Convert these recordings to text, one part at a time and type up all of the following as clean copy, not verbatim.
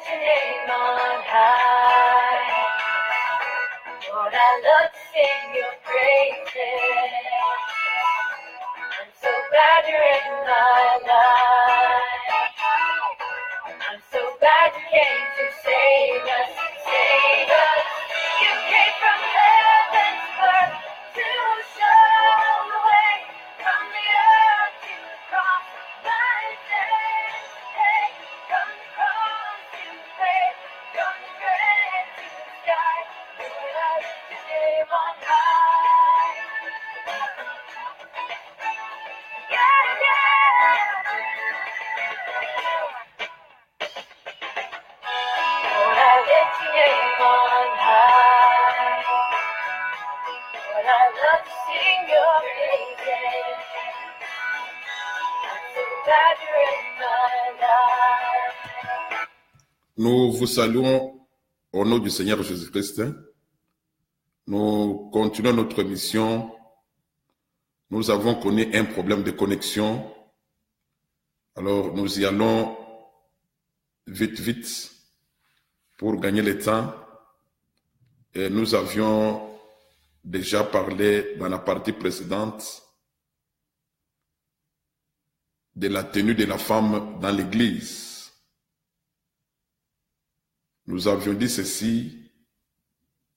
your name on high. Lord, I love to sing your praises. I'm so glad you're in my life. I'm so glad you came to save us, save us. You came from heaven's earth to show the way, from the earth to the cross, my sin. Hey, from the cross to the grave, from the grave to the sky. Lord, I lift your name on high. Yeah, yeah. Lord, I lift your name on high. Lord, I love to sing your praises. I'm so glad you're in my life. Nous vous saluons au nom du Seigneur Jésus-Christ. Nous continuons notre mission. Nous avons connu un problème de connexion. Alors, nous y allons vite pour gagner le temps. Et nous avions déjà parlé dans la partie précédente de la tenue de la femme dans l'Église. Nous avions dit ceci,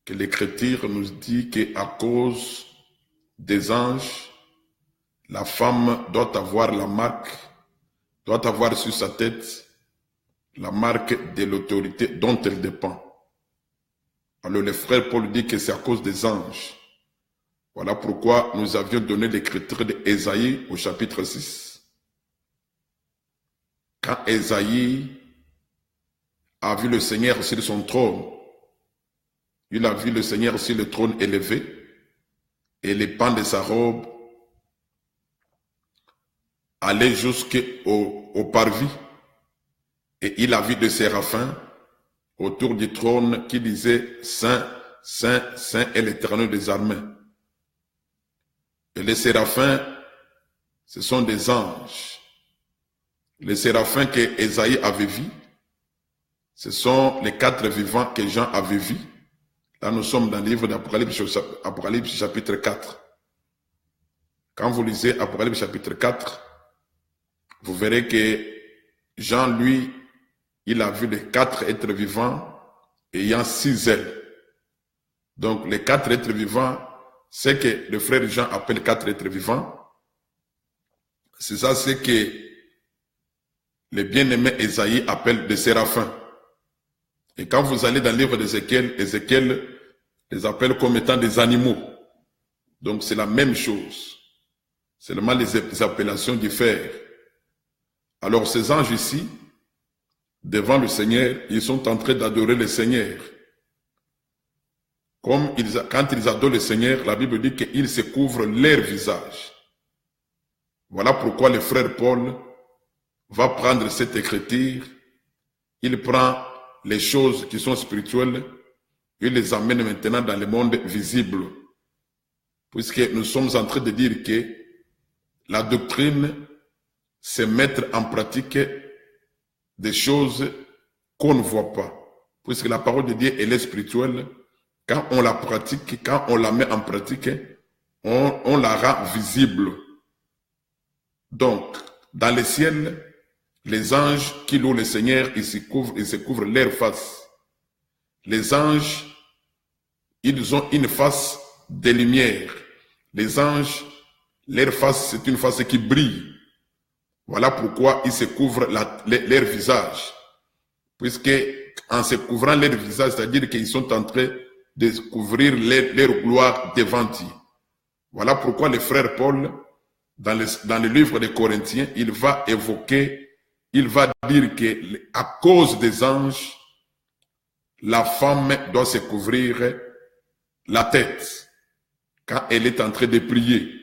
que l'Écriture nous dit qu'à cause des anges, la femme doit avoir la marque, doit avoir sur sa tête la marque de l'autorité dont elle dépend. Alors le frère Paul dit que c'est à cause des anges. Voilà pourquoi nous avions donné l'écriture d'Ésaïe au chapitre 6. Quand Ésaïe a vu le Seigneur sur son trône, il a vu le Seigneur sur le trône élevé, et les pans de sa robe allaient jusqu'au parvis, et il a vu des séraphins autour du trône qui disaient « Saint, Saint, Saint est l'Éternel des armées ». Et les séraphins, ce sont des anges. Les séraphins que Ésaïe avait vus, ce sont les 4 vivants que Jean avait vus. Là, nous sommes dans le livre d'Apocalypse chapitre 4. Quand vous lisez Apocalypse chapitre 4, vous verrez que Jean, lui, il a vu les 4 êtres vivants ayant 6 ailes. Donc, les 4 êtres vivants, c'est que le frère Jean appelle 4 êtres vivants. C'est ça, c'est que le bien-aimé Ésaïe appelle des séraphins. Et quand vous allez dans le livre d'Ézéchiel, Ézéchiel les appelle comme étant des animaux. Donc c'est la même chose. Seulement les appellations diffèrent. Alors ces anges ici, devant le Seigneur, ils sont en train d'adorer le Seigneur. Quand ils adorent le Seigneur, la Bible dit qu'ils se couvrent leur visage. Voilà pourquoi le frère Paul va prendre cette écriture. Il prend les choses qui sont spirituelles, il les amène maintenant dans le monde visible. Puisque nous sommes en train de dire que la doctrine, c'est mettre en pratique des choses qu'on ne voit pas. Puisque la parole de Dieu, elle est spirituelle. Quand on la pratique, quand on la met en pratique, on la rend visible. Donc, dans le ciel, les anges qui louent le Seigneur, ils se couvrent leur face. Les anges, ils ont une face de lumière. Les anges, leur face, c'est une face qui brille. Voilà pourquoi ils se couvrent leur visage. Puisque en se couvrant leur visage, c'est-à-dire qu'ils sont en train de couvrir leur gloire devant Dieu. Voilà pourquoi le frère Paul, dans le livre des Corinthiens, il va dire que à cause des anges, la femme doit se couvrir la tête quand elle est en train de prier.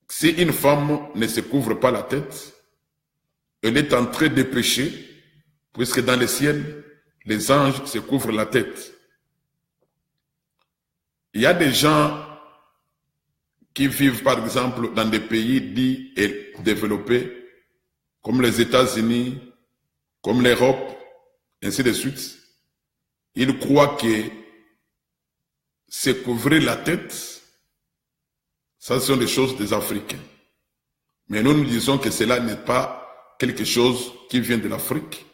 Si une femme ne se couvre pas la tête, elle est en train de pécher, puisque dans le ciel, les anges se couvrent la tête. Il y a des gens qui vivent, par exemple, dans des pays dits et développés, comme les États-Unis, comme l'Europe, ainsi de suite. Ils croient que se couvrir la tête, ça ce sont des choses des Africains. Mais nous disons que cela n'est pas quelque chose qui vient de l'Afrique,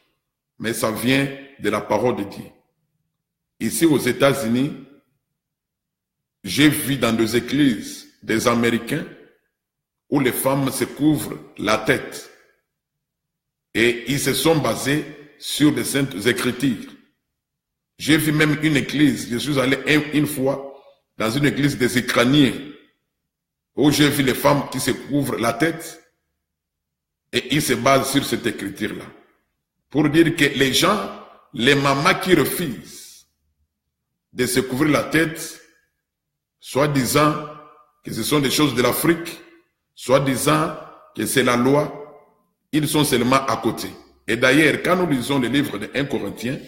mais ça vient de la parole de Dieu. Ici aux États-Unis, j'ai vu dans des églises des Américains où les femmes se couvrent la tête. Et ils se sont basés sur les Saintes Écritures. J'ai vu même une église, je suis allé une fois dans une église des Ukrainiens, où j'ai vu les femmes qui se couvrent la tête et ils se basent sur cette écriture-là. Pour dire que les gens, les mamans qui refusent de se couvrir la tête, soit disant que ce sont des choses de l'Afrique, soit disant que c'est la loi, ils sont seulement à côté. Et d'ailleurs, quand nous lisons le livre de 1 Corinthiens,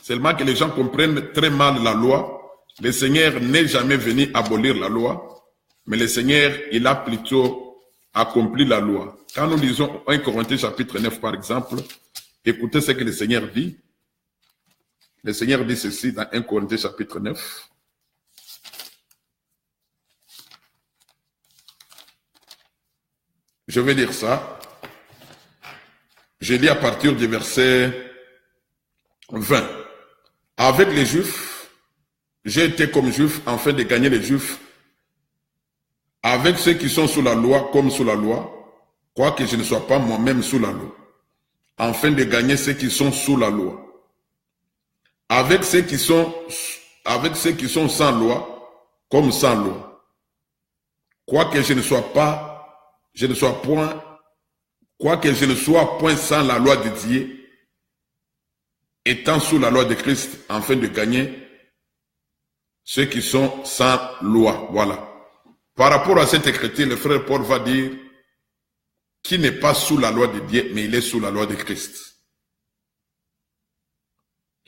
seulement que les gens comprennent très mal la loi, le Seigneur n'est jamais venu abolir la loi, mais le Seigneur, il a plutôt accompli la loi. Quand nous lisons 1 Corinthiens chapitre 9 par exemple, écoutez ce que le Seigneur dit. Le Seigneur dit ceci dans 1 Corinthiens chapitre 9. Je vais lire ça. Je lis à partir du verset 20. Avec les Juifs, j'ai été comme Juif afin de gagner les Juifs. Avec ceux qui sont sous la loi comme sous la loi, quoique je ne sois pas moi-même sous la loi, afin de gagner ceux qui sont sous la loi. Avec ceux qui sont sans loi comme sans loi. Quoique je ne sois point sans la loi de Dieu, étant sous la loi de Christ, afin de gagner ceux qui sont sans loi. Voilà. Par rapport à cette écriture, le frère Paul va dire qu'il n'est pas sous la loi de Dieu, mais il est sous la loi de Christ.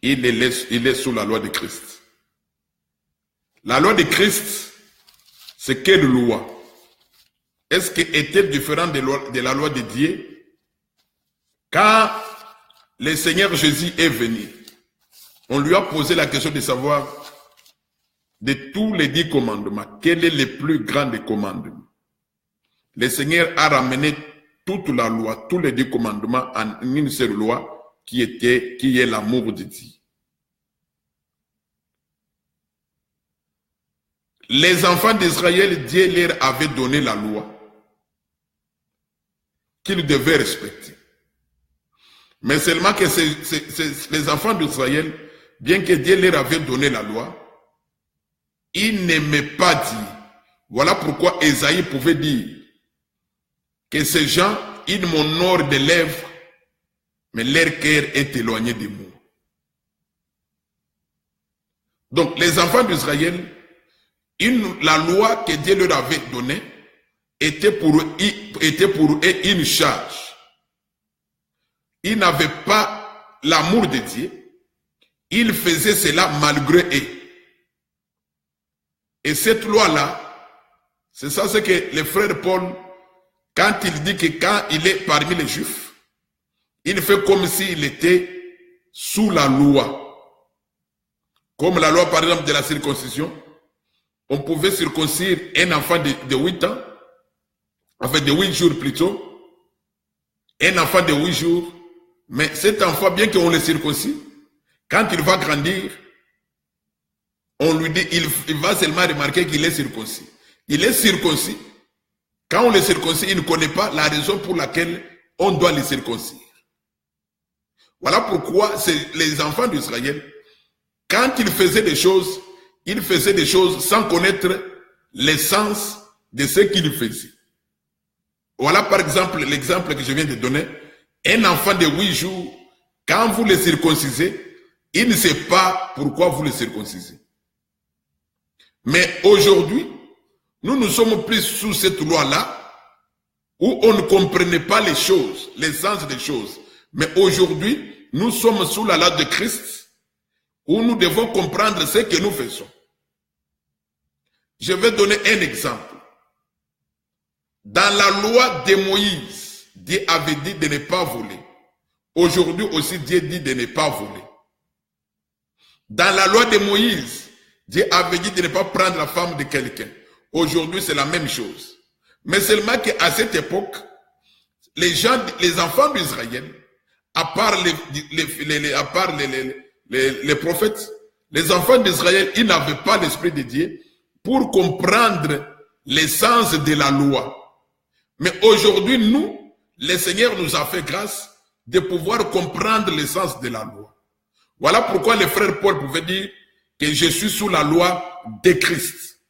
Il est sous la loi de Christ. La loi de Christ, c'est quelle loi? Est-ce qu'elle était différente de la loi de Dieu? Quand le Seigneur Jésus est venu, on lui a posé la question de savoir de tous les 10 commandements, quel est le plus grand des commandements? Le Seigneur a ramené toute la loi, tous les 10 commandements en une seule loi qui est l'amour de Dieu. Les enfants d'Israël, Dieu leur avait donné la loi qu'ils devaient respecter. Mais seulement que les enfants d'Israël, bien que Dieu leur avait donné la loi, ils n'aimaient pas Dieu. Voilà pourquoi Ésaïe pouvait dire que ces gens, ils m'honorent des lèvres, mais leur cœur est éloigné de moi. Donc les enfants d'Israël, la loi que Dieu leur avait donnée était pour eux une charge. Ils n'avaient pas l'amour de Dieu. Ils faisaient cela malgré eux. Et cette loi-là, c'est ça ce que le frère Paul, quand il dit que quand il est parmi les Juifs, il fait comme s'il était sous la loi. Comme la loi, par exemple, de la circoncision, on pouvait circoncire un enfant de 8 ans, enfin de 8 jours plutôt, un enfant de 8 jours, mais cet enfant, bien qu'on le circoncise, quand il va grandir, on lui dit, il va seulement remarquer qu'il est circoncis. Il est circoncis. Quand on le circoncis, il ne connaît pas la raison pour laquelle on doit le circoncire. Voilà pourquoi les enfants d'Israël, quand ils faisaient des choses sans connaître l'essence de ce qu'ils faisaient. Voilà par exemple l'exemple que je viens de donner. Un enfant de 8 jours, quand vous le circoncisez, il ne sait pas pourquoi vous le circoncisez. Mais aujourd'hui, nous ne sommes plus sous cette loi-là, où on ne comprenait pas les choses, l'essence des choses. Mais aujourd'hui, nous sommes sous la loi de Christ, où nous devons comprendre ce que nous faisons. Je vais donner un exemple. Dans la loi de Moïse, Dieu avait dit de ne pas voler. Aujourd'hui aussi, Dieu dit de ne pas voler. Dans la loi de Moïse, Dieu avait dit de ne pas prendre la femme de quelqu'un. Aujourd'hui, c'est la même chose. Mais seulement qu'à cette époque, les enfants d'Israël, à part les prophètes, les enfants d'Israël, ils n'avaient pas l'esprit de Dieu pour comprendre l'essence de la loi. Mais aujourd'hui, nous, le Seigneur nous a fait grâce de pouvoir comprendre l'essence de la loi. Voilà pourquoi le frère Paul pouvait dire que je suis sous la loi de Christ.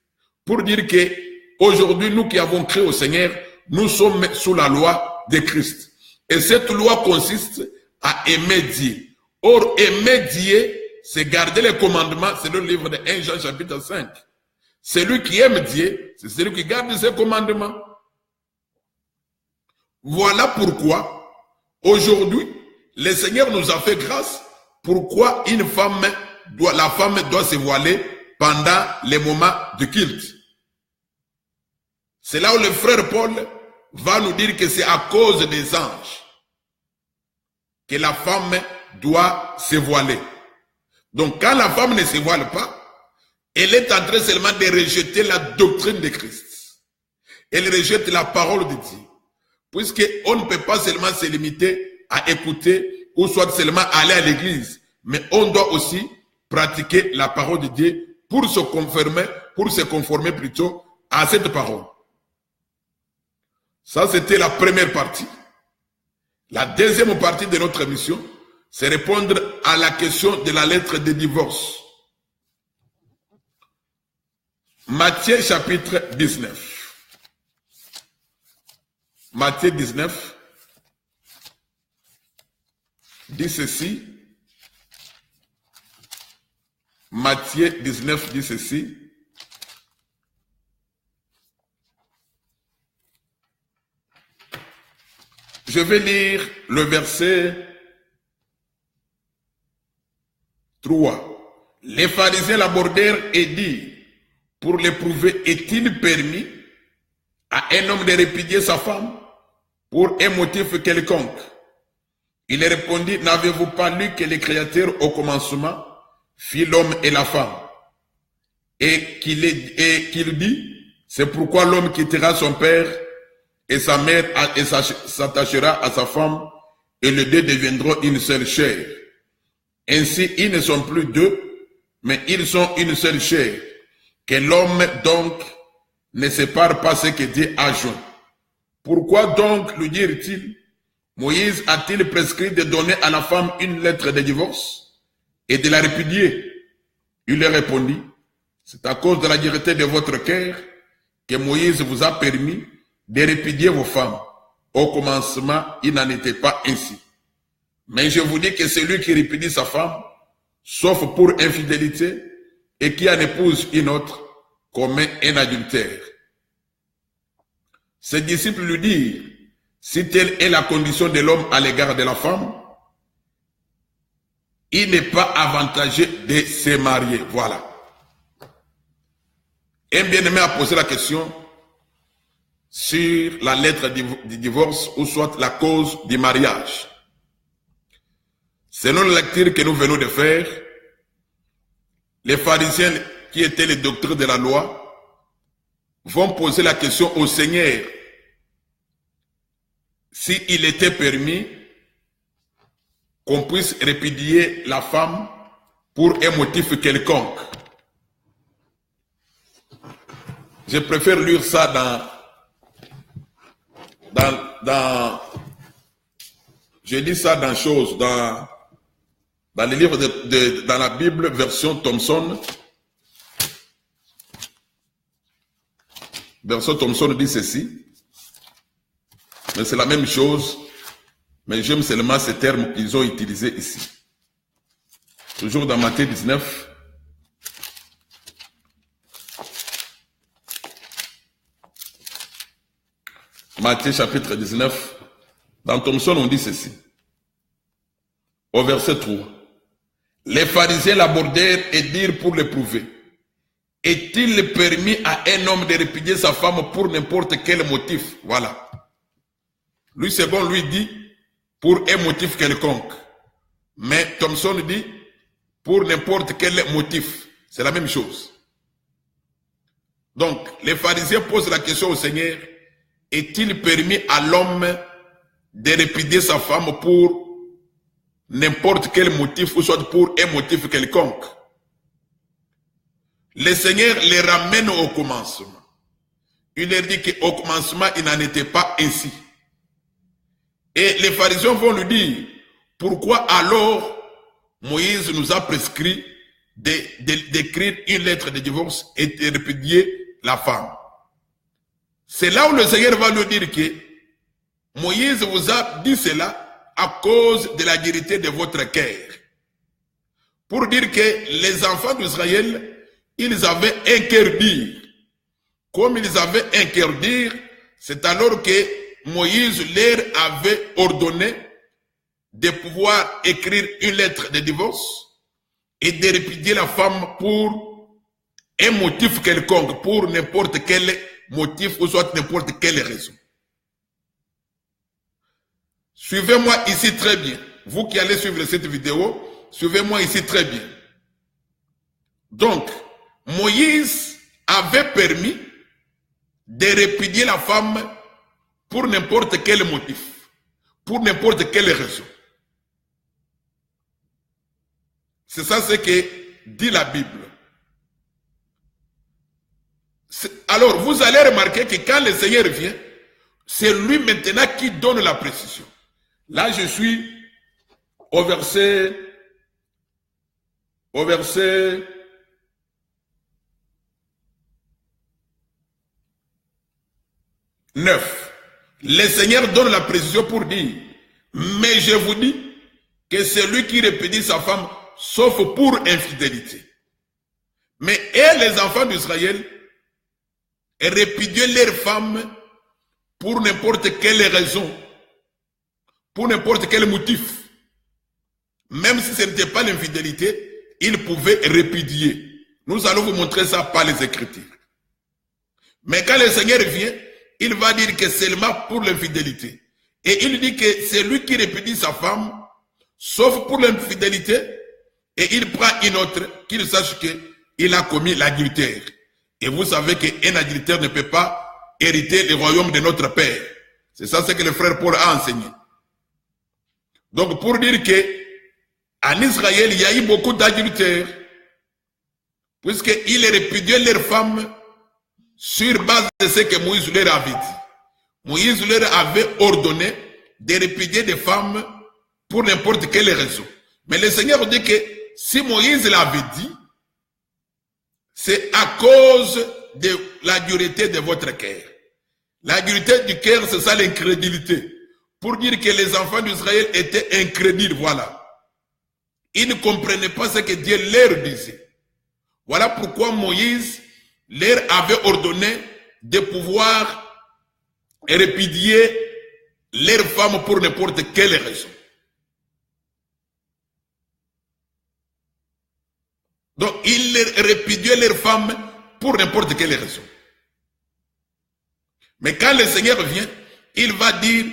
Pour dire que aujourd'hui, nous qui avons cru au Seigneur, nous sommes sous la loi de Christ. Et cette loi consiste à aimer Dieu. Or, aimer Dieu, c'est garder les commandements, c'est le livre de 1 Jean chapitre 5. Celui qui aime Dieu, c'est celui qui garde ses commandements. Voilà pourquoi, aujourd'hui, le Seigneur nous a fait grâce. Pourquoi la femme doit se voiler pendant les moments de culte. C'est là où le frère Paul va nous dire que c'est à cause des anges que la femme doit se voiler. Donc quand la femme ne se voile pas, elle est en train seulement de rejeter la doctrine de Christ. Elle rejette la parole de Dieu. Puisqu'on ne peut pas seulement se limiter à écouter ou soit seulement aller à l'église, mais on doit aussi pratiquer la parole de Dieu pour se conformer plutôt à cette parole. Ça, c'était la première partie. La deuxième partie de notre émission, c'est répondre à la question de la lettre de divorce. Matthieu chapitre 19. Matthieu 19 dit ceci. Matthieu 19 dit ceci. Je vais lire le verset 3. Les pharisiens l'abordèrent et dirent, pour l'éprouver, est-il permis à un homme de répudier sa femme pour un motif quelconque? Il répondit, n'avez-vous pas lu que le Créateur au commencement fit l'homme et la femme? Et qu'il dit, c'est pourquoi l'homme quittera son père et sa mère et s'attachera à sa femme, et les deux deviendront une seule chair. Ainsi, ils ne sont plus deux, mais ils sont une seule chair. Que l'homme donc ne sépare pas ce que Dieu a joint. Pourquoi donc, lui dire-t-il, Moïse a-t-il prescrit de donner à la femme une lettre de divorce et de la répudier? Il leur répondit, c'est à cause de la dureté de votre cœur que Moïse vous a permis de répudier vos femmes. Au commencement, il n'en était pas ainsi. Mais je vous dis que celui qui répudie sa femme, sauf pour infidélité, et qui en épouse une autre, commet un adultère. Ses disciples lui dirent, si telle est la condition de l'homme à l'égard de la femme, il n'est pas avantageux de se marier. Voilà. Un bien-aimé a posé la question sur la lettre du divorce ou soit la cause du mariage. Selon la lecture que nous venons de faire, les pharisiens qui étaient les docteurs de la loi vont poser la question au Seigneur s'il était permis qu'on puisse répudier la femme pour un motif quelconque. Je préfère lire ça je lis ça dans choses, dans les livres dans la Bible, version Thompson. Version Thompson dit ceci. Mais c'est la même chose. Mais j'aime seulement ces termes qu'ils ont utilisés ici. Toujours dans Matthieu 19. Matthieu chapitre 19. Dans Thompson, on dit ceci. Au verset 3. Les pharisiens l'abordèrent et dirent pour l'éprouver, est-il permis à un homme de répudier sa femme pour n'importe quel motif? Voilà. Lui, second, lui dit, pour un motif quelconque. Mais Thompson dit pour n'importe quel motif. C'est la même chose. Donc, les pharisiens posent la question au Seigneur, est-il permis à l'homme de répudier sa femme pour n'importe quel motif ou soit pour un motif quelconque? Le Seigneur les ramène au commencement. Il leur dit qu'au commencement, il n'en était pas ainsi. Et les pharisiens vont lui dire, pourquoi alors Moïse nous a prescrit d'écrire une lettre de divorce et de répudier la femme? C'est là où le Seigneur va lui dire que Moïse vous a dit cela à cause de la dureté de votre cœur. Pour dire que les enfants d'Israël, ils avaient un cœur dur. Comme ils avaient un cœur dur, c'est alors que Moïse leur avait ordonné de pouvoir écrire une lettre de divorce et de répudier la femme pour un motif quelconque, pour n'importe quel motif ou soit n'importe quelle raison. Suivez-moi ici très bien. Vous qui allez suivre cette vidéo, suivez-moi ici très bien. Donc, Moïse avait permis de répudier la femme pour n'importe quel motif, pour n'importe quelle raison. C'est ça ce que dit la Bible. Alors, vous allez remarquer que quand le Seigneur vient, c'est lui maintenant qui donne la précision. Là, je suis au verset 9. Le Seigneur donne la précision pour dire, mais je vous dis que celui qui répudie sa femme, sauf pour infidélité. Mais les enfants d'Israël répudiaient leur femme pour n'importe quelle raison, pour n'importe quel motif. Même si ce n'était pas l'infidélité, ils pouvaient répudier. Nous allons vous montrer ça par les Écritures. Mais quand le Seigneur vient, il va dire que seulement pour l'infidélité. Et il dit que c'est lui qui répudie sa femme, sauf pour l'infidélité, et il prend une autre, qu'il sache qu'il a commis l'adultère. Et vous savez qu'un adultère ne peut pas hériter le royaume de notre Père. C'est ça ce que le frère Paul a enseigné. Donc pour dire que en Israël, il y a eu beaucoup d'adultères, puisqu'ils répudiaient leurs femmes sur base de ce que Moïse leur avait dit. Moïse leur avait ordonné de répudier des femmes pour n'importe quelle raison. Mais le Seigneur dit que si Moïse l'avait dit, c'est à cause de la dureté de votre cœur. La dureté du cœur, c'est ça l'incrédulité. Pour dire que les enfants d'Israël étaient incrédules, voilà. Ils ne comprenaient pas ce que Dieu leur disait. Voilà pourquoi Moïse leur avait ordonné de pouvoir répudier leurs femmes pour n'importe quelle raison. Donc, ils répudiaient leurs femmes pour n'importe quelle raison. Mais quand le Seigneur vient, il va dire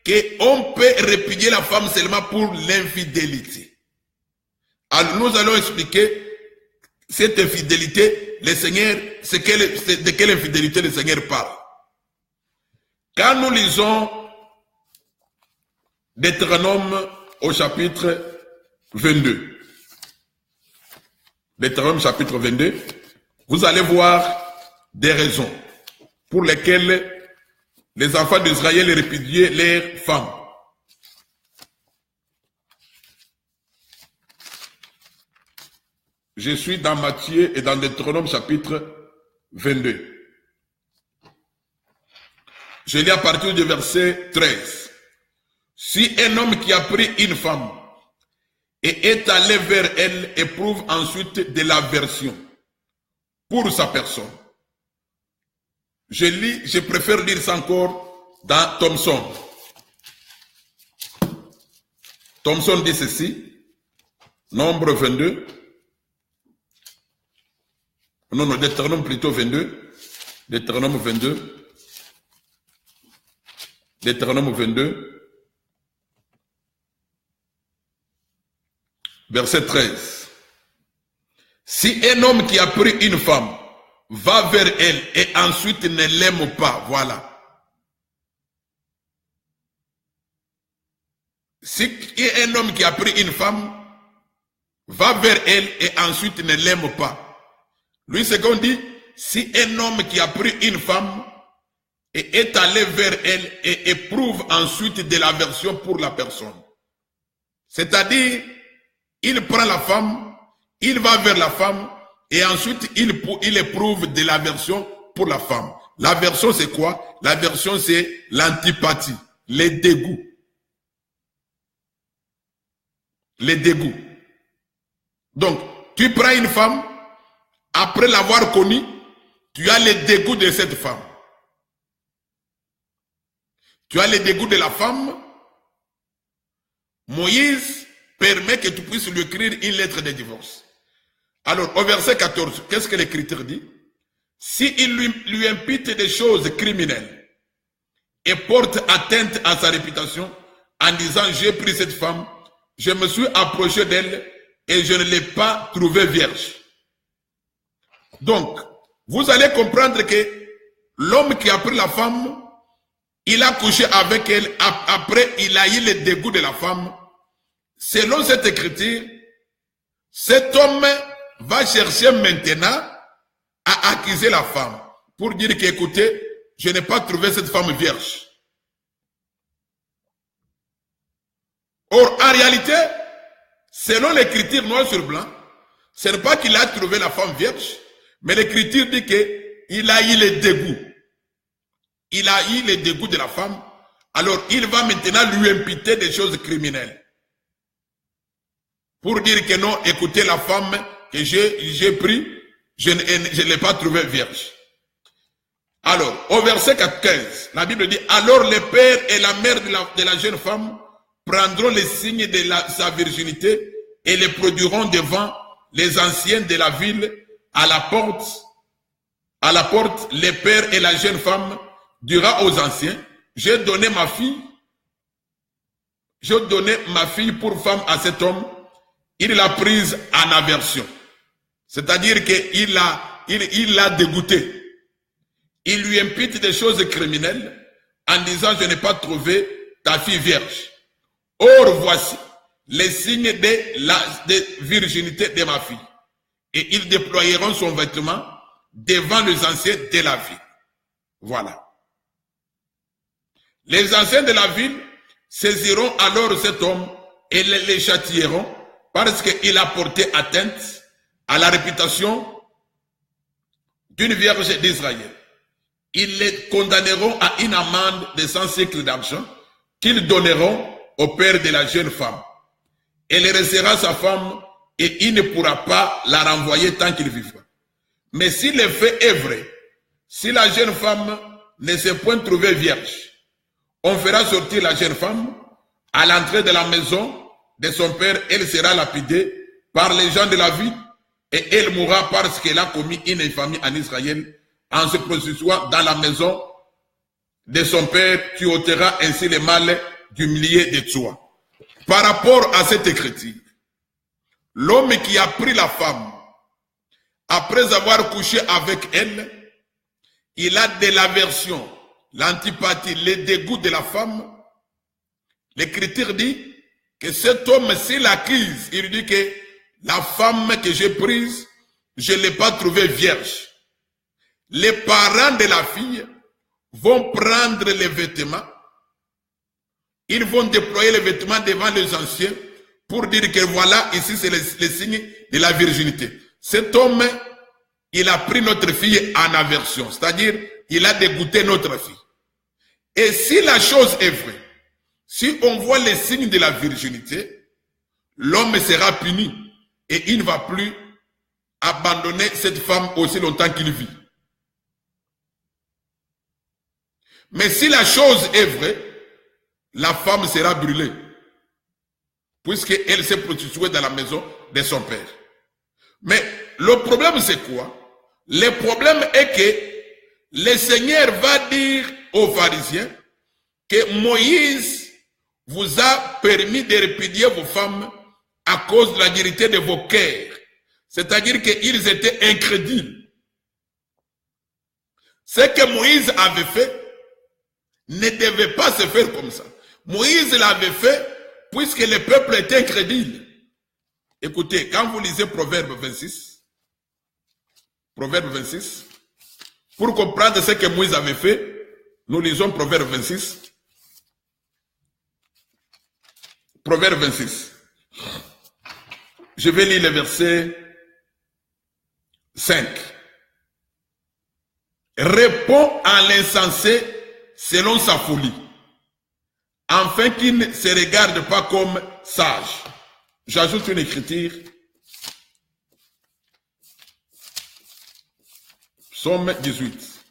qu'on peut répudier la femme seulement pour l'infidélité. Alors, nous allons expliquer cette infidélité, le Seigneur, de quelle infidélité le Seigneur parle. Quand nous lisons Deutéronome au chapitre 22, Deutéronome chapitre 22, vous allez voir des raisons pour lesquelles les enfants d'Israël répudiaient leurs femmes. Je suis dans Matthieu et dans Deutéronome chapitre 22. Je lis à partir du verset 13. Si un homme qui a pris une femme et est allé vers elle éprouve ensuite de l'aversion pour sa personne. Je préfère lire ça encore dans Thompson. Thompson dit ceci, Nombre 22. Non, Deutéronome plutôt 22. Deutéronome 22. Deutéronome 22. Verset 13. Si un homme qui a pris une femme va vers elle et ensuite ne l'aime pas, voilà. Si un homme qui a pris une femme va vers elle et ensuite ne l'aime pas. Lui, ce qu'on dit, si un homme qui a pris une femme et est allé vers elle et éprouve ensuite de l'aversion pour la personne. C'est-à-dire, il prend la femme, il va vers la femme et ensuite il éprouve de l'aversion pour la femme. L'aversion, c'est quoi? L'aversion, c'est l'antipathie, les dégoûts. Les dégoûts. Donc, tu prends une femme, après l'avoir connue, tu as les dégoûts de cette femme. Tu as les dégoûts de la femme. Moïse permet que tu puisses lui écrire une lettre de divorce. Alors, au verset 14, qu'est-ce que l'Écriture dit? S'il lui impute des choses criminelles et porte atteinte à sa réputation en disant « J'ai pris cette femme, je me suis approché d'elle et je ne l'ai pas trouvée vierge. » Donc, vous allez comprendre que l'homme qui a pris la femme, il a couché avec elle, après il a eu le dégoût de la femme. Selon cette écriture, cet homme va chercher maintenant à accuser la femme pour dire qu'écoutez, je n'ai pas trouvé cette femme vierge. Or, en réalité, selon l'écriture noir sur blanc, ce n'est pas qu'il a trouvé la femme vierge, mais l'écriture dit qu'il a eu le dégoût. Il a eu le dégoût de la femme, alors il va maintenant lui imputer des choses criminelles. Pour dire que non, écoutez, la femme que j'ai pris, je ne l'ai pas trouvée vierge. Alors, au verset 15, la Bible dit, alors le père et la mère de la jeune femme prendront les signes de sa virginité et les produiront devant les anciens de la ville à la porte, le père et la jeune femme dira aux anciens, j'ai donné ma fille pour femme à cet homme, il l'a prise en aversion. C'est-à-dire qu'il l'a dégoûté. Il lui impute des choses criminelles en disant, je n'ai pas trouvé ta fille vierge. Or, voici les signes de virginité de ma fille. Et ils déployeront son vêtement devant les anciens de la ville. Voilà. Les anciens de la ville saisiront alors cet homme et les châtieront parce qu'il a porté atteinte à la réputation d'une vierge d'Israël. Ils les condamneront à une amende de 100 cycles d'argent qu'ils donneront au père de la jeune femme. Elle restera sa femme et il ne pourra pas la renvoyer tant qu'il vivra. Mais si le fait est vrai, si la jeune femme ne s'est point trouvée vierge, on fera sortir la jeune femme à l'entrée de la maison de son père, elle sera lapidée par les gens de la ville et elle mourra parce qu'elle a commis une infamie en Israël en se prostituant dans la maison de son père. Tu ôteras ainsi le mal du millier de toi. Par rapport à cette écriture, l'homme qui a pris la femme, après avoir couché avec elle, il a de l'aversion, l'antipathie, le dégoût de la femme. L'écriture dit que cet homme, s'il accuse, il dit que la femme que j'ai prise, je ne l'ai pas trouvée vierge. Les parents de la fille vont prendre les vêtements, ils vont déployer les vêtements devant les anciens pour dire que voilà, ici c'est les signes de la virginité. Cet homme, il a pris notre fille en aversion, c'est-à-dire il a dégoûté notre fille. Et si la chose est vraie, si on voit les signes de la virginité, l'homme sera puni et il ne va plus abandonner cette femme aussi longtemps qu'il vit. Mais si la chose est vraie, la femme sera brûlée, puisqu'elle s'est prostituée dans la maison de son père. Mais le problème c'est quoi? Le problème est que le Seigneur va dire aux pharisiens que Moïse vous a permis de répudier vos femmes à cause de la dureté de vos cœurs. C'est-à-dire qu'ils étaient incrédules. Ce que Moïse avait fait ne devait pas se faire comme ça. Moïse l'avait fait puisque le peuple était incrédule. Écoutez, quand vous lisez Proverbe 26, pour comprendre ce que Moïse avait fait, nous lisons Proverbe 26. Proverbe 26. Je vais lire le verset 5. Réponds à l'insensé selon sa folie, afin qu'il ne se regarde pas comme sage. J'ajoute une écriture. Psaume 18.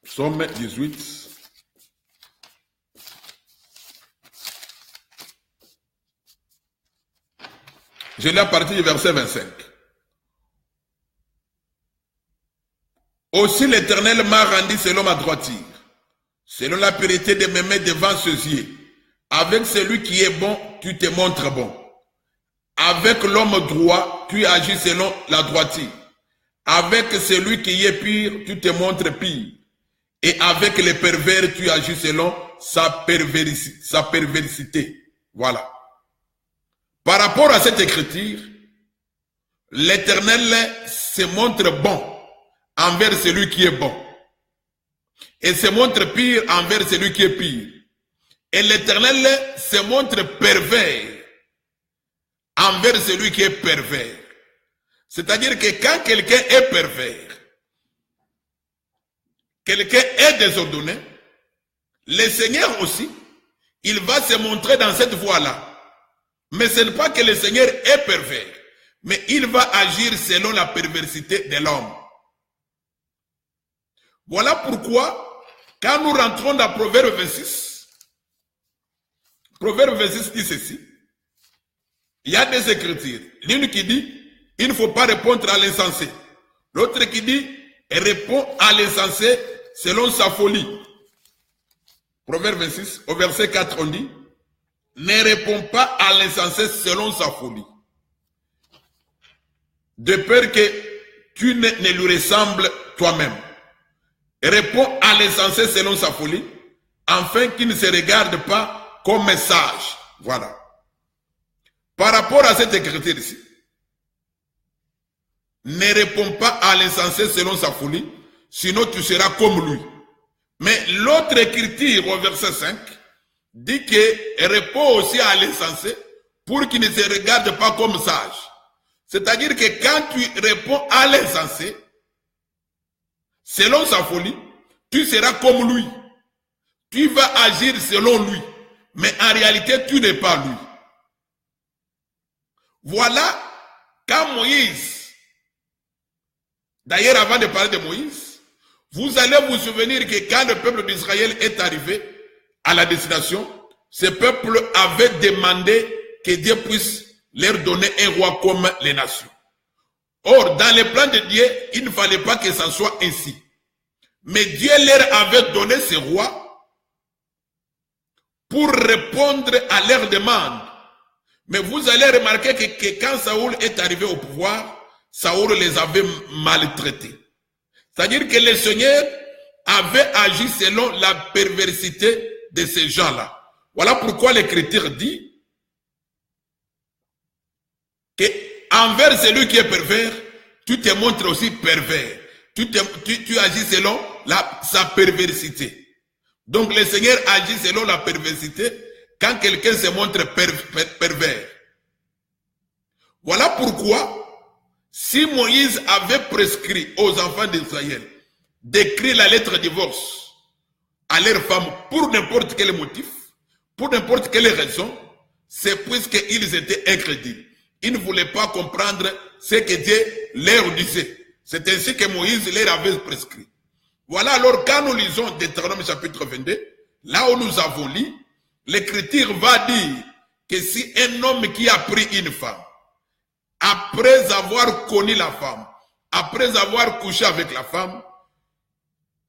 Psaume 18. Je lis à partir du verset 25. Aussi l'Éternel m'a rendu selon ma droiture, selon la pureté de mes mains devant ses yeux. Avec celui qui est bon, tu te montres bon. Avec l'homme droit, tu agis selon la droiture. Avec celui qui est pire, tu te montres pire. Et avec les pervers, tu agis selon sa perversité. Voilà. Par rapport à cette écriture, l'Éternel se montre bon envers celui qui est bon. Et se montre pire envers celui qui est pire. Et l'Éternel se montre pervers envers celui qui est pervers. C'est-à-dire que quand quelqu'un est pervers, quelqu'un est désordonné, le Seigneur aussi, il va se montrer dans cette voie-là. Mais ce n'est pas que le Seigneur est pervers, mais il va agir selon la perversité de l'homme. Voilà pourquoi, quand nous rentrons dans Proverbe 26, Proverbe 26 dit ceci. Il y a des écritures. L'une qui dit, il ne faut pas répondre à l'insensé. L'autre qui dit, répond à l'insensé selon sa folie. Proverbe 26, au verset 4, on dit, ne réponds pas à l'insensé selon sa folie, de peur que tu ne lui ressembles toi-même. Réponds à l'insensé selon sa folie, afin qu'il ne se regarde pas comme un sage. Voilà. Par rapport à cette écriture ici, ne réponds pas à l'insensé selon sa folie, sinon tu seras comme lui. Mais l'autre écriture au verset 5 dit que réponds aussi à l'insensé pour qu'il ne se regarde pas comme sage. C'est-à-dire que quand tu réponds à l'insensé, selon sa folie, tu seras comme lui. Tu vas agir selon lui. Mais en réalité, tu n'es pas lui. Voilà quand Moïse, d'ailleurs avant de parler de Moïse, vous allez vous souvenir que quand le peuple d'Israël est arrivé à la destination, ce peuple avait demandé que Dieu puisse leur donner un roi comme les nations. Or, dans le plan de Dieu, il ne fallait pas que ça soit ainsi. Mais Dieu leur avait donné ce roi pour répondre à leurs demandes. Mais vous allez remarquer que quand Saoul est arrivé au pouvoir, Saoul les avait maltraités. C'est-à-dire que le Seigneur avait agi selon la perversité de ces gens-là. Voilà pourquoi l'Écriture dit que envers celui qui est pervers, tu te montres aussi pervers. Tu agis selon sa perversité. Donc le Seigneur agit selon la perversité quand quelqu'un se montre pervers. Voilà pourquoi, si Moïse avait prescrit aux enfants d'Israël d'écrire la lettre de divorce à leur femme pour n'importe quel motif, pour n'importe quelle raison, c'est puisqu'ils étaient incrédules. Ils ne voulaient pas comprendre ce que Dieu leur disait. C'est ainsi que Moïse leur avait prescrit. Voilà alors quand nous lisons Deutéronome chapitre 22, là où nous avons lu, l'Écriture va dire que si un homme qui a pris une femme, après avoir connu la femme, après avoir couché avec la femme,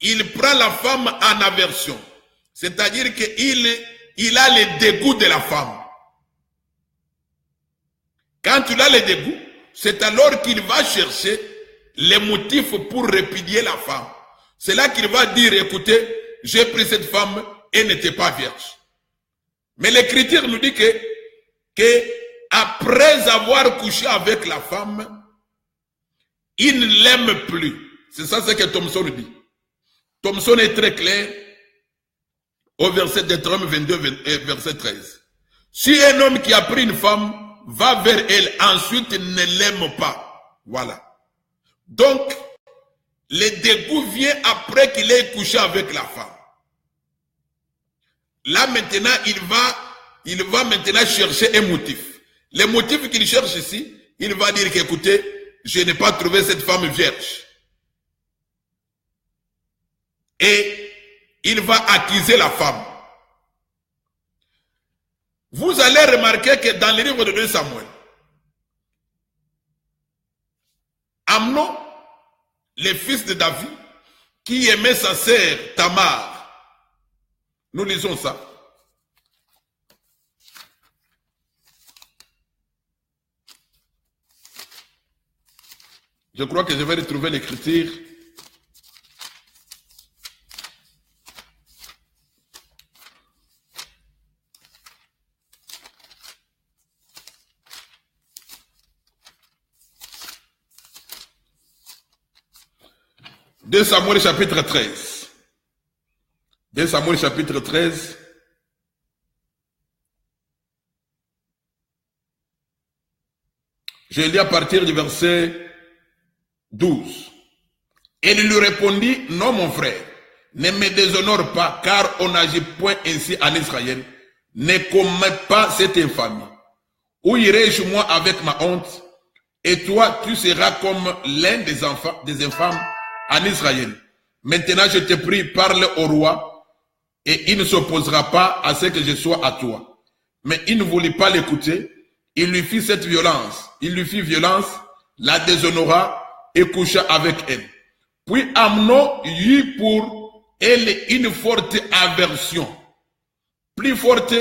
il prend la femme en aversion. C'est-à-dire qu'il il a le dégoût de la femme. Quand il a le dégoût, c'est alors qu'il va chercher les motifs pour répudier la femme. C'est là qu'il va dire, écoutez, j'ai pris cette femme, elle n'était pas vierge. Mais l'Écriture nous dit que après avoir couché avec la femme, il ne l'aime plus. C'est ça ce que Thomson dit. Thomson est très clair au verset de Deutéronome 22, verset 13. Si un homme qui a pris une femme va vers elle, ensuite ne l'aime pas. Voilà. Donc, le dégoût vient après qu'il ait couché avec la femme. Là maintenant, il va maintenant chercher un motif. Le motif qu'il cherche ici, il va dire qu'écoutez, je n'ai pas trouvé cette femme vierge. Et il va accuser la femme. Vous allez remarquer que dans le livre de 2 Samuel, Amnon, le fils de David, qui aimait sa sœur Tamar, nous lisons ça. Je crois que je vais retrouver l'écriture. De Samuel chapitre 13. 2 Samuel chapitre 13. Je lis à partir du verset 12. Et il lui répondit, non mon frère, ne me déshonore pas, car on n'agit point ainsi en Israël. Ne commets pas cette infamie. Où irai-je moi avec ma honte? Et toi, tu seras comme l'un des infâmes en Israël. Maintenant, je te prie, parle au roi, et il ne s'opposera pas à ce que je sois à toi. Mais il ne voulut pas l'écouter. Il lui fit cette violence. Il lui fit violence, la déshonora et coucha avec elle. Puis Amnon eut pour elle une forte aversion, plus forte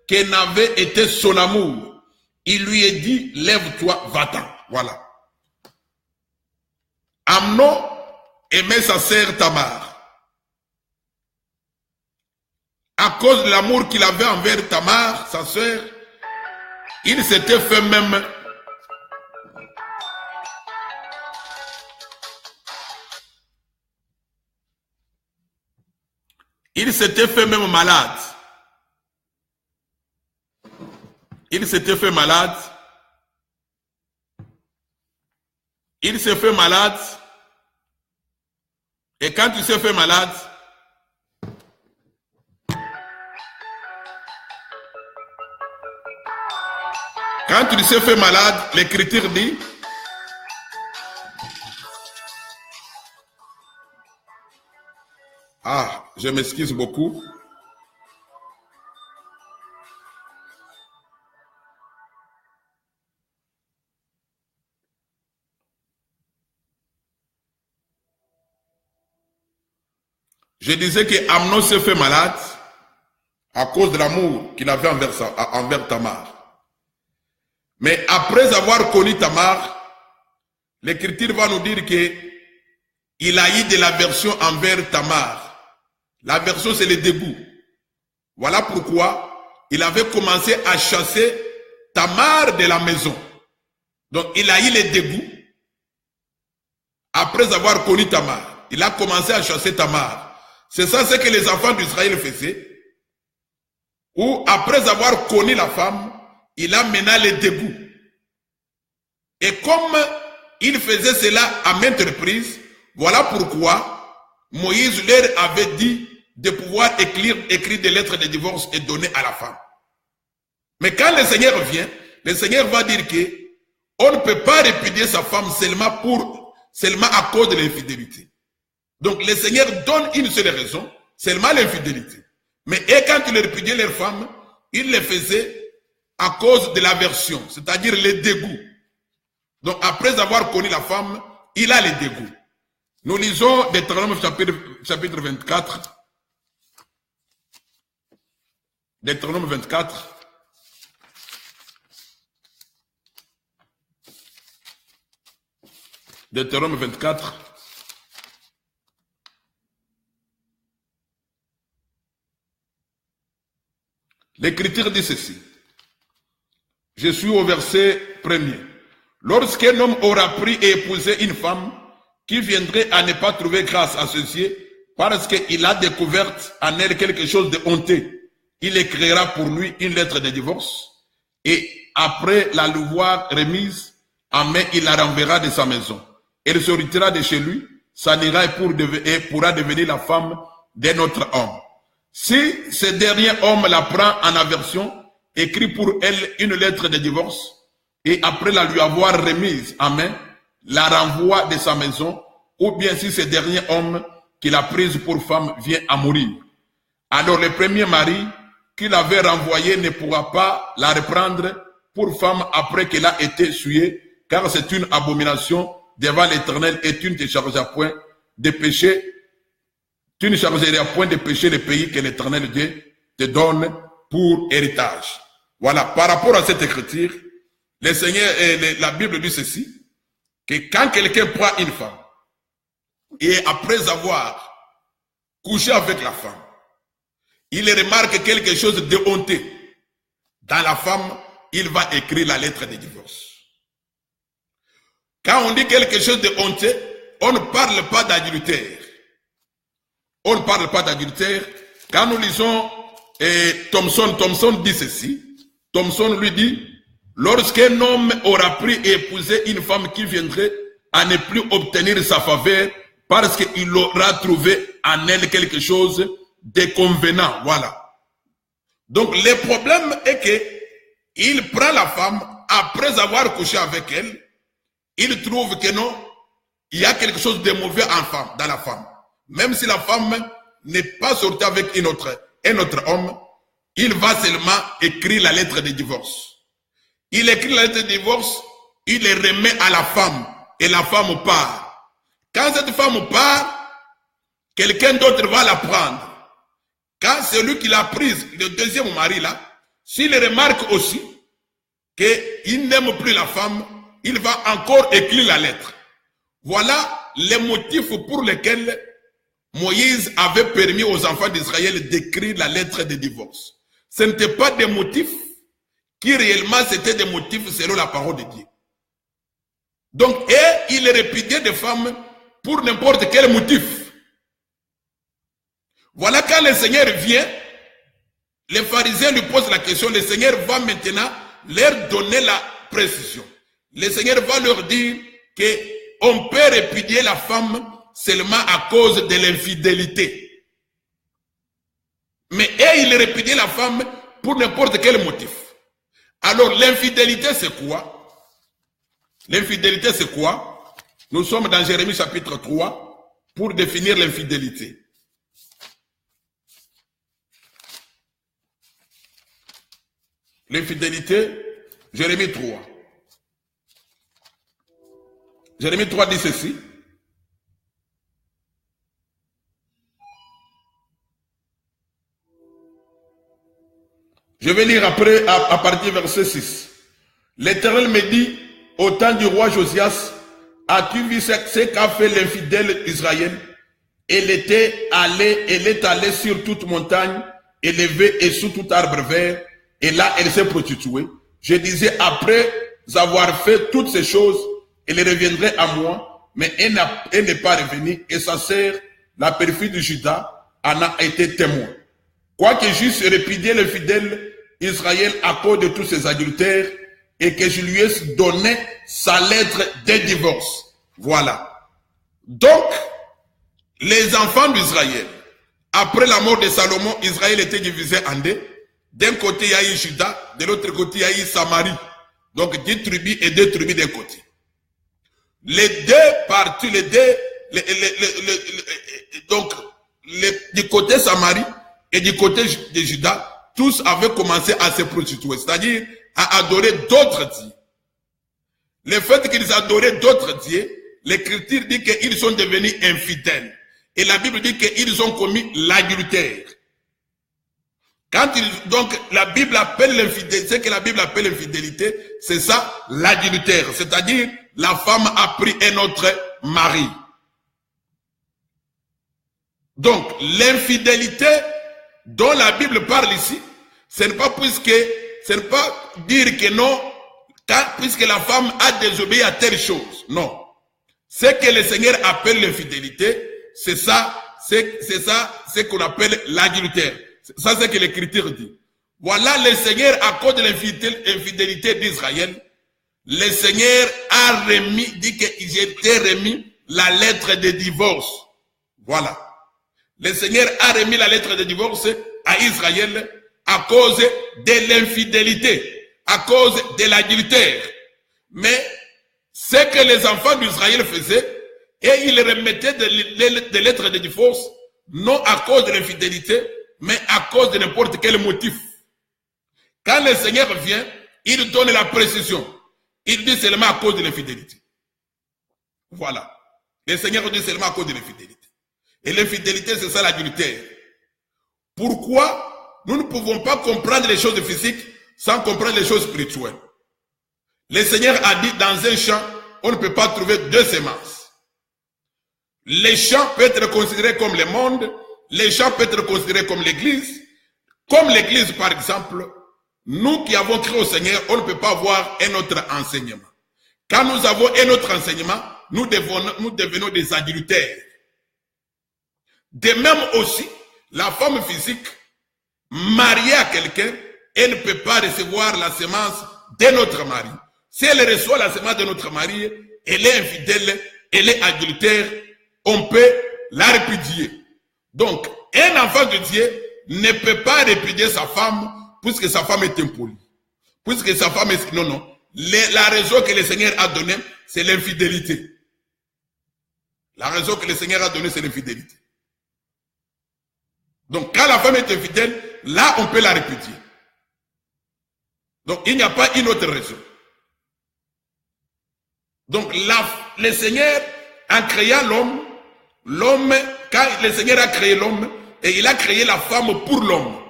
que n'avait été son amour. Il lui a dit, lève-toi, va-t'en. Voilà. Amnon aimait sa sœur Tamar. À cause de l'amour qu'il avait envers Tamar, sa sœur, il s'était fait même malade. Il s'était fait malade. Il s'est fait malade. Et quand il s'est fait malade, l'Écriture dit, je m'excuse beaucoup. Je disais que Amnon s'est fait malade à cause de l'amour qu'il avait envers Tamar. Mais après avoir connu Tamar, l'Écriture va nous dire qu'il a eu de l'aversion envers Tamar. L'aversion, c'est le dégoût. Voilà pourquoi il avait commencé à chasser Tamar de la maison. Donc il a eu le dégoût. Après avoir connu Tamar, il a commencé à chasser Tamar. C'est ça ce que les enfants d'Israël faisaient. Ou après avoir connu la femme, il a mené le dégoût. Et comme il faisait cela à maintes reprises, voilà pourquoi Moïse leur avait dit de pouvoir écrire des lettres de divorce et donner à la femme. Mais quand le Seigneur vient, le Seigneur va dire qu'on ne peut pas répudier sa femme seulement à cause de l'infidélité. Donc le Seigneur donne une seule raison, seulement l'infidélité. Mais quand ils répudiaient leur femme, ils le faisaient à cause de l'aversion, c'est-à-dire le dégoût. Donc après avoir connu la femme, il a le dégoût. Nous lisons Deutéronome chapitre 24. Deutéronome 24. Deutéronome 24. L'Écriture dit ceci. Je suis au verset 1er. Lorsqu'un homme aura pris et épousé une femme qui viendrait à ne pas trouver grâce à ses yeux parce qu'il a découvert en elle quelque chose de honteux, il écrira pour lui une lettre de divorce et après la lui voir remise en main, il la renverra de sa maison. Elle se retirera de chez lui, s'en ira et pourra devenir la femme d'un autre homme. Si ce dernier homme la prend en aversion, écrit pour elle une lettre de divorce et après la lui avoir remise en main, la renvoie de sa maison, ou bien si ce dernier homme qui l'a prise pour femme vient à mourir. Alors le premier mari qui l'avait renvoyée ne pourra pas la reprendre pour femme après qu'elle a été souillée, car c'est une abomination devant l'Éternel et tu ne te chargeras point de pécher. Tu ne chargeras point de pécher le pays que l'Éternel Dieu te donne pour héritage. Voilà, par rapport à cette écriture, le Seigneur, la Bible dit ceci, que quand quelqu'un prend une femme, et après avoir couché avec la femme, il remarque quelque chose de honteux dans la femme, il va écrire la lettre de divorce. Quand on dit quelque chose de honteux, on ne parle pas d'adultère. On ne parle pas d'adultère. Quand nous lisons Thomson dit ceci. Thomson lui dit, lorsqu'un homme aura pris et épousé une femme qui viendrait à ne plus obtenir sa faveur parce qu'il aura trouvé en elle quelque chose de convenant. Voilà. Donc le problème est que il prend la femme, après avoir couché avec elle, il trouve que non, il y a quelque chose de mauvais dans la femme. Même si la femme n'est pas sortie avec un autre homme, il va seulement écrire la lettre de divorce. Il écrit la lettre de divorce, il le remet à la femme et la femme part. Quand cette femme part, quelqu'un d'autre va la prendre. Quand celui qui l'a prise, le deuxième mari là, s'il remarque aussi qu'il n'aime plus la femme, il va encore écrire la lettre. Voilà les motifs pour lesquels Moïse avait permis aux enfants d'Israël d'écrire la lettre de divorce. Ce n'étaient pas des motifs qui réellement c'était des motifs selon la parole de Dieu. Donc, il répudiait des femmes pour n'importe quel motif. Voilà quand le Seigneur vient, les pharisiens lui posent la question, le Seigneur va maintenant leur donner la précision. Le Seigneur va leur dire qu'on peut répudier la femme seulement à cause de l'infidélité. Mais il répudie la femme pour n'importe quel motif. Alors l'infidélité c'est quoi? L'infidélité c'est quoi? Nous sommes dans Jérémie chapitre 3 pour définir l'infidélité. L'infidélité, Jérémie 3. Jérémie 3 dit ceci. Je vais lire après à partir du verset 6. L'Éternel me dit, au temps du roi Josias, as-tu vu ce qu'a fait l'infidèle Israël? Elle est allée sur toute montagne, élevée et sous tout arbre vert, et là elle s'est prostituée. Je disais, après avoir fait toutes ces choses, elle reviendrait à moi, mais elle n'est pas revenue, et sa sœur, la perfide de Juda, en a été témoin. Quoique j'eusse répudié le fidèle Israël à cause de tous ses adultères, et que je lui ai donné sa lettre de divorce. Voilà. Donc, les enfants d'Israël, après la mort de Salomon, Israël était divisé en deux. D'un côté, il y a eu Juda, de l'autre côté, il y a eu Samarie. Donc, 10 tribus et 2 tribus d'un côté. Les deux parties, donc, du côté Samarie et du côté de Juda, tous avaient commencé à se prostituer, c'est-à-dire à adorer d'autres dieux. Le fait qu'ils adoraient d'autres dieux, l'Écriture dit qu'ils sont devenus infidèles. Et la Bible dit qu'ils ont commis l'adultère. Donc, la Bible appelle l'infidélité, ce que la Bible appelle l'infidélité, c'est ça, l'adultère. C'est-à-dire, la femme a pris un autre mari. Donc, l'infidélité dont la Bible parle ici, ce n'est pas dire que non, puisque la femme a désobéi à telle chose. Non. Ce que le Seigneur appelle l'infidélité, c'est ça, ce qu'on appelle l'adultère. Ça, c'est ce que l'Écriture dit. Voilà, le Seigneur, à cause de l'infidélité d'Israël, le Seigneur a dit qu'il était remis la lettre de divorce. Voilà. Le Seigneur a remis la lettre de divorce à Israël à cause de l'infidélité, à cause de l'adultère. Mais ce que les enfants d'Israël faisaient, et ils remettaient des lettres de divorce, non à cause de l'infidélité, mais à cause de n'importe quel motif. Quand le Seigneur vient, il donne la précision. Il dit seulement à cause de l'infidélité. Voilà. Le Seigneur dit seulement à cause de l'infidélité. Et l'infidélité, c'est ça l'adultère. Pourquoi nous ne pouvons pas comprendre les choses physiques sans comprendre les choses spirituelles? Le Seigneur a dit dans un champ, on ne peut pas trouver deux semences. Les champs peuvent être considérés comme le monde, les champs peuvent être considérés comme l'église. Comme l'église, par exemple, nous qui avons cru au Seigneur, on ne peut pas avoir un autre enseignement. Quand nous avons un autre enseignement, nous devenons des adultères. De même aussi, la femme physique, mariée à quelqu'un, elle ne peut pas recevoir la semence de notre mari. Si elle reçoit la semence de notre mari, elle est infidèle, elle est adultère, on peut la répudier. Donc, un enfant de Dieu ne peut pas répudier sa femme puisque sa femme est impolie. Puisque sa femme est... Non. La raison que le Seigneur a donnée, c'est l'infidélité. La raison que le Seigneur a donnée, c'est l'infidélité. Donc, quand la femme est infidèle, là, on peut la répudier. Donc, il n'y a pas une autre raison. Donc, le Seigneur, en créant l'homme, quand le Seigneur a créé l'homme, et il a créé la femme pour l'homme.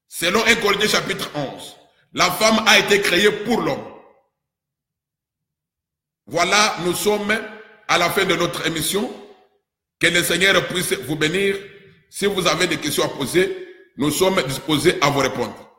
Selon 1 Corinthiens chapitre 11. La femme a été créée pour l'homme. Voilà, nous sommes à la fin de notre émission. Que le Seigneur puisse vous bénir. Si vous avez des questions à poser, nous sommes disposés à vous répondre.